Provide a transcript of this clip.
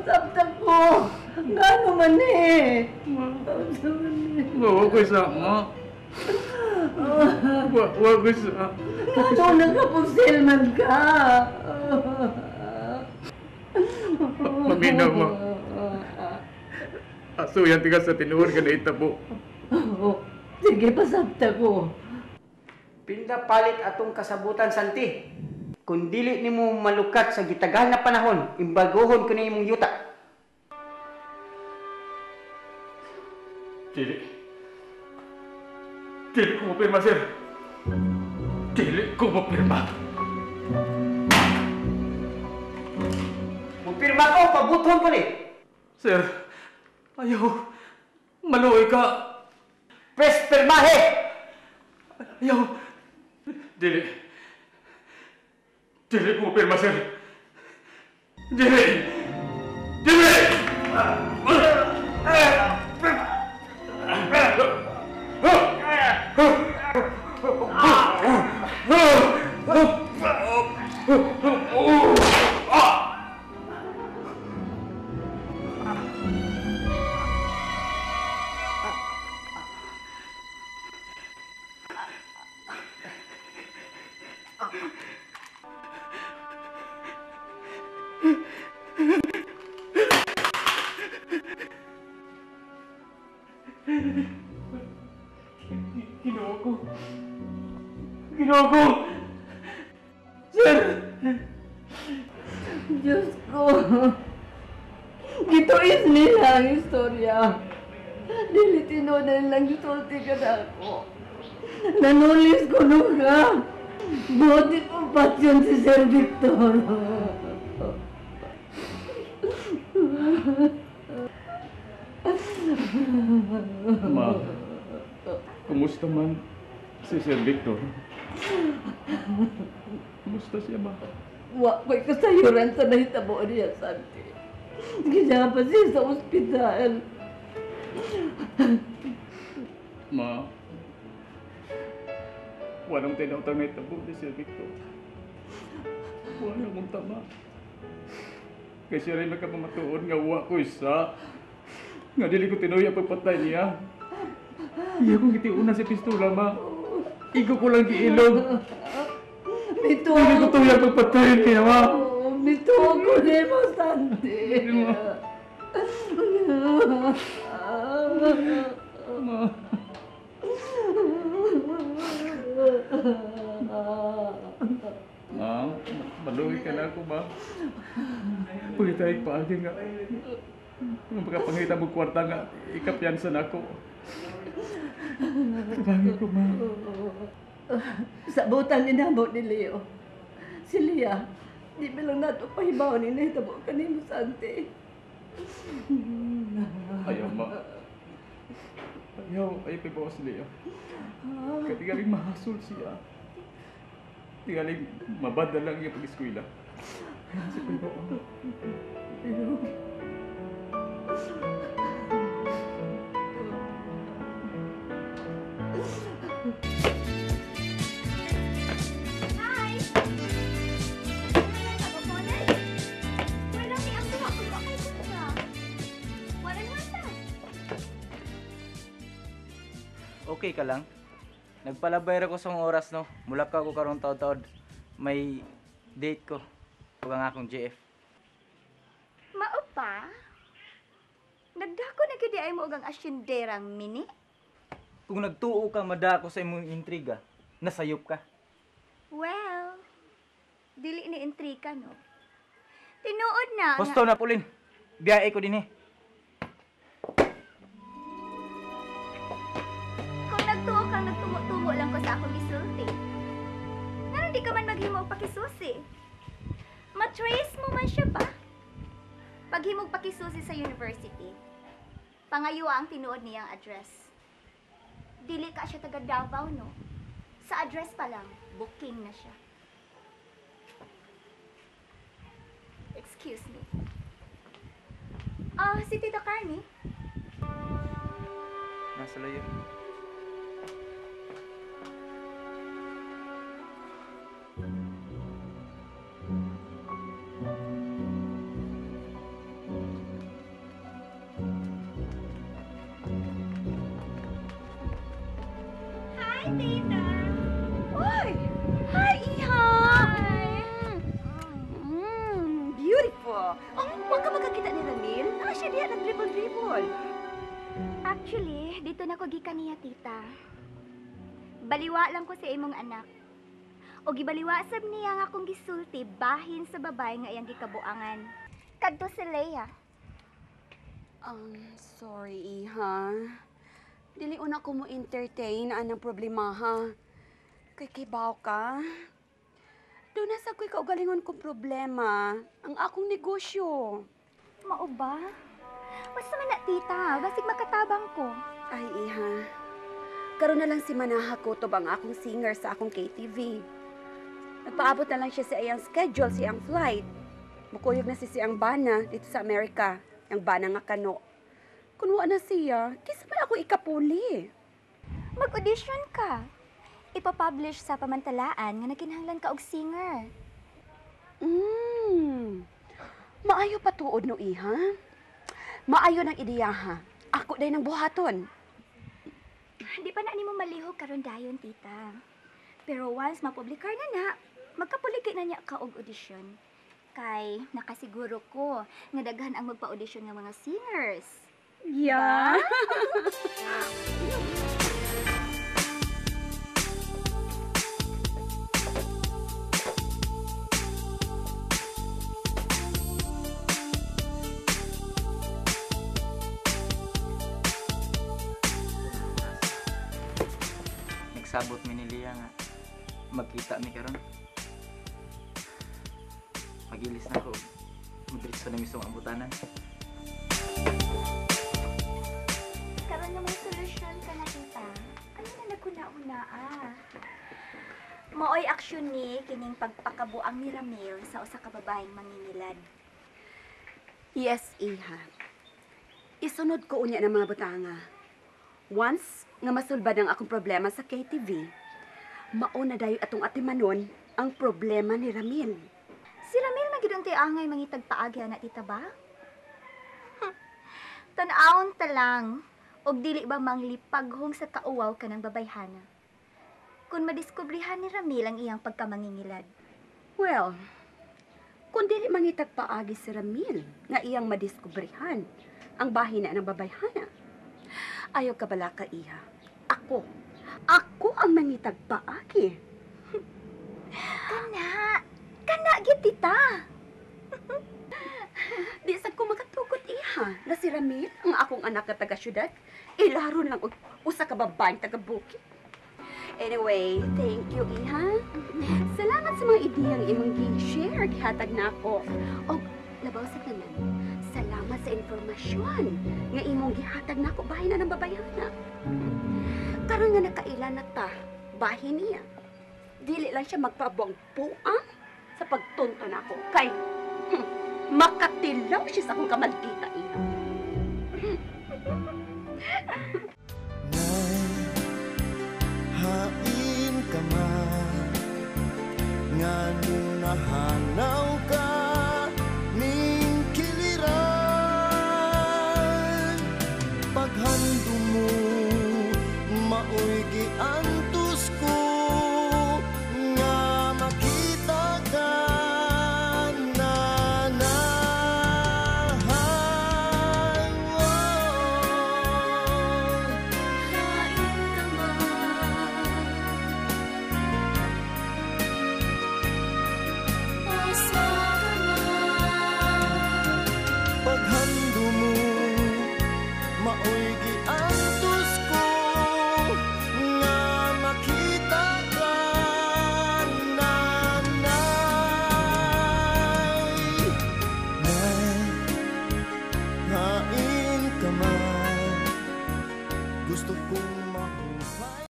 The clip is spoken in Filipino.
Sabta ko. Ngano man eh. Bawa ko isa, ma. Bawa ko isa. Ngano nagkapusil man ka. Maminaw, ma. Aso yan tigas sa tinuod ka na itabo. Sige, pasabta ko. Pinda palit atong kasabutan, Santi. Kung dili nimo malukat sa gitagal na panahon, imbaguhon ko na imong yuta. Dili ko mapirma, sir. Dili ko mapirma. Mupirma ko, pabuton ko ni. Sir, ayaw. Maluoy ka. Pres pirmahe! Ayaw. Dili ko mapirma, sir. Dili! Ginawa ko! Sir! Diyos ko. Gituis nila ang istorya. Dili tinuod na nilang gisulti ka na ako. Nanulis ko nung ka. Buti kong pasyon si Sir Victor. Ma, kumusta man si Sir Victor? Kumusta siya, ma? Wa ko'y kasayuran sa nahitabo niya, Santi. Kaya pa siya sa ospital. Ma, walang tinawtang na itabo ni Sir Victor. Walang mong tama. Kasi siya rin nagkapamatuon nga wa ko isa. Nga dili ko tinuya pagpatay niya. Iya kong gitiunan si pistola, ma. Igo ko lang giilog. Mito Dili ko tuya pagpatay niya, ma. Mito ko di mo, Santi. Ma. Ma, maluhi ka na ako, ma. Pwede tayo paagi nga. Ang pagkapangita mo kwarta nga, ikapyansan ako. Sabangin ko, ma. Sabutan ni namo ni Leo. Si Lia, di bilang nato pahibaw ni nahitabo kanino, Santi. Ayaw, ma. Ayaw pibawas niya. Kaya tigaling mahasol siya. Tigaling mabada lang yung pag-eskwela. Ayaw si pibaw. Hi! Wala ni ang tuwa kung okay ka. Wala naman ta. Okay ka lang? Nagpalabay ra ko sa oras, no? Mula ka ko karong taod-taod. May date ko. Huwag ang akong JF. Mao pa? Nagdako na gyud ay mo og ang asyenderang mini? Kung nagtuo kang madako sa imong intriga, nasayop ka. Well, dili ni intrika, no? Tinuod na nga. Husto na, Pulin. Biyahe ko din eh. Kung nagtuo kang nagtumo-tumo lang ko sa akong gisulti. Nga di ka man maghimo og pakisusi. Matrace mo man siya ba? Paghimog pakisusi sa university, pangayo ang tinuod niyang address. Dili ka siya taga Davao, no? Sa address pa lang, booking na siya. Excuse me. Si Tita Carmi? Nasa layo. Tita. Oy! Hi, Iha! Beautiful! Oh, huwag ka magkakita ni Ramil. Siya diya nag-dribble-dribble. Actually, dito na ko gikan niya, tita. Baliwa lang ko sa imong anak. O gibaliwa sab niya nga akong gisulti bahin sa babay nga iyang gikabuangan. Kadto si Leia. Sorry, Iha. Dili una ko mo entertain anang problema, ha? Kay kibaw ka. Doon na sa ko'y kaugalingon kong problema. Ang akong negosyo. Mao ba? Basta man na, tita. Basig makatabang ko. Ay, Iha. Karon na lang si Manaha Kutob ang akong singer sa akong KTV. Nagpaabot na lang siya sa iyang schedule, sa iyang flight. Mukuyog na si siyang bana dito sa Amerika. Ang bana nga kano. Kunuha na siya, kisa may ako ikapuli. Mag-audition ka. Ipapublish sa pamantalaan nga nakinahanglan ka og singer. Maayo pa tuod no, Iha. Maayo ng ideya, ha. Ako day ng buhaton. Di pa na nimo malihog karon dayon, tita. Pero once mapublikar na, magkapuliki na niya ka og audition. Kay nakasiguro ko nga daghan ang magpa-audition ng mga singers. Yeah. Nagsabot mi ni Lia nga magkita mi karon. Magilis na ko. Madritso na mismo ang butanan. Karon na may solusyon ka na, tita. Ano na nagkuna-una, Maoy aksyon ni kining pagpakabuang ni Ramil sa usa ka babaeng mangingilad. Yes, Iha. Isunod ko unya ng mga butanga. Once nga masulbad ang akong problema sa KTV, mauna dayo atong atimanon ang problema ni Ramil. Si Ramil magid ang tiangay mangitag paagi na, tita ba? Tan-awon ta lang. Og dili ba manglipaghong sa kauwaw ka ng babayhana? Kung madiskubrihan ni Ramil ang iyang pagkamangingilad. Well, kung dili mangitag paagi si Ramil nga iyang madiskubrihan ang bahina ng babayhana, ayaw ka bala ka, Iha. Ako ang mangitag paagi. Kana gid, tita. Di sad ko makatugot, Iha, na si Ramil ang akong anak na taga-syudad, ilaro lang usa ka babaeng taga-bukid. Anyway, thank you, Iha. Salamat sa mga ideyang imong gi-share, gihatag na ako. O, labaw sa tanan, salamat sa informasyon nga imong gihatag na ako bahin na ng babayana. Karon nga nakailan na ta, bahin niya. Dili lang siya magpabuang-puang sa pagtunto na ako. Kay, makatilaw siya sa akong kamaldita, Iha. Hain ka man nga nung nahanaw ka ning kiliran paghando mo maoy giang